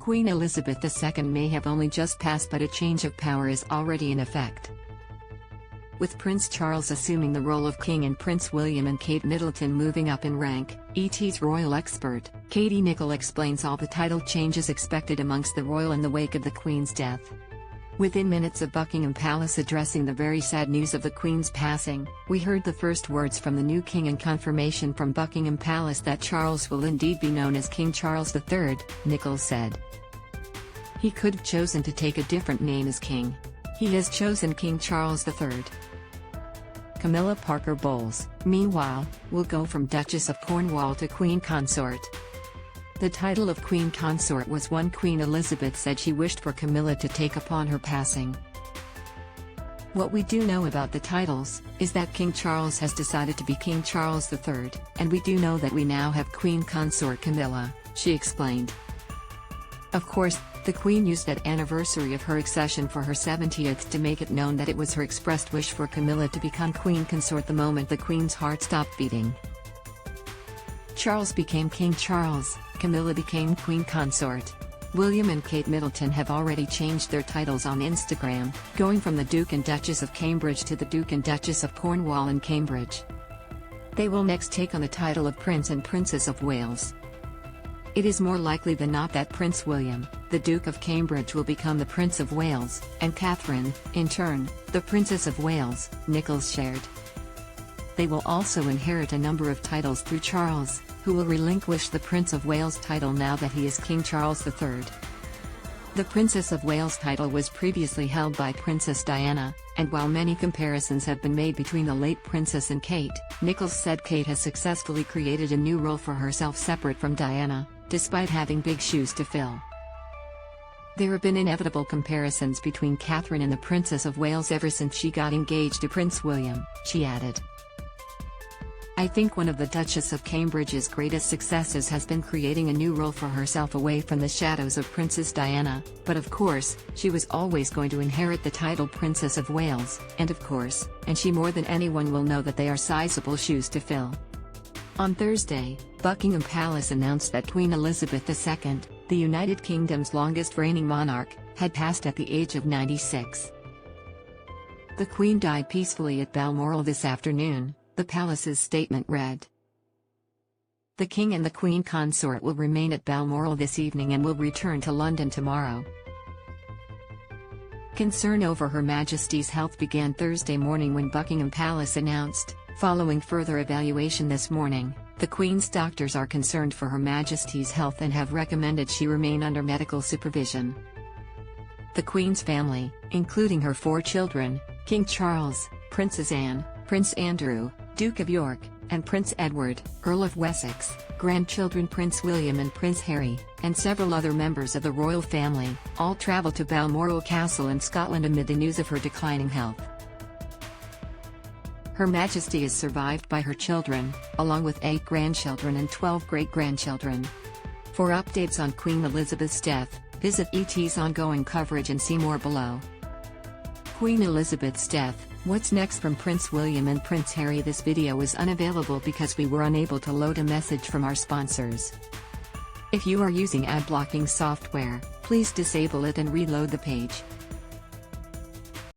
Queen Elizabeth II may have only just passed, but a change of power is already in effect. With Prince Charles assuming the role of king and Prince William and Kate Middleton moving up in rank, ET's royal expert, Katie Nicholl, explains all the title changes expected amongst the royal in the wake of the Queen's death. Within minutes of Buckingham Palace addressing the very sad news of the Queen's passing, we heard the first words from the new king and confirmation from Buckingham Palace that Charles will indeed be known as King Charles III, Nicholl said. He could have chosen to take a different name as king. He has chosen King Charles III. Camilla Parker Bowles, meanwhile, will go from Duchess of Cornwall to Queen Consort. The title of Queen Consort was one Queen Elizabeth said she wished for Camilla to take upon her passing. What we do know about the titles is that King Charles has decided to be King Charles III, and we do know that we now have Queen Consort Camilla, she explained. Of course, the Queen used that anniversary of her accession for her 70th to make it known that it was her expressed wish for Camilla to become Queen Consort the moment the Queen's heart stopped beating. Charles became King Charles, Camilla became Queen Consort. William and Kate Middleton have already changed their titles on Instagram, going from the Duke and Duchess of Cambridge to the Duke and Duchess of Cornwall and Cambridge. They will next take on the title of Prince and Princess of Wales. It is more likely than not that Prince William, the Duke of Cambridge, will become the Prince of Wales, and Catherine, in turn, the Princess of Wales, Nicholl shared. They will also inherit a number of titles through Charles, who will relinquish the Prince of Wales title now that he is King Charles III. The Princess of Wales title was previously held by Princess Diana, and while many comparisons have been made between the late Princess and Kate, Nicholl said Kate has successfully created a new role for herself separate from Diana, despite having big shoes to fill. There have been inevitable comparisons between Catherine and the Princess of Wales ever since she got engaged to Prince William, she added. I think one of the Duchess of Cambridge's greatest successes has been creating a new role for herself away from the shadows of Princess Diana, but of course, she was always going to inherit the title Princess of Wales, and of course, and she more than anyone will know that they are sizable shoes to fill. On Thursday, Buckingham Palace announced that Queen Elizabeth II, the United Kingdom's longest reigning monarch, had passed at the age of 96. The Queen died peacefully at Balmoral this afternoon, the palace's statement read. The King and the Queen Consort will remain at Balmoral this evening and will return to London tomorrow. Concern over Her Majesty's health began Thursday morning when Buckingham Palace announced, following further evaluation this morning, the Queen's doctors are concerned for Her Majesty's health and have recommended she remain under medical supervision. The Queen's family, including her 4 children, King Charles, Princess Anne, Prince Andrew, Duke of York, and Prince Edward, Earl of Wessex, grandchildren Prince William and Prince Harry, and several other members of the royal family, all travelled to Balmoral Castle in Scotland amid the news of her declining health. Her Majesty is survived by her children, along with 8 grandchildren and 12 great-grandchildren. For updates on Queen Elizabeth's death, visit ET's ongoing coverage and see more below. Queen Elizabeth's death. What's next from Prince William and Prince Harry? This video is unavailable because we were unable to load a message from our sponsors. If you are using ad blocking software, please disable it and reload the page.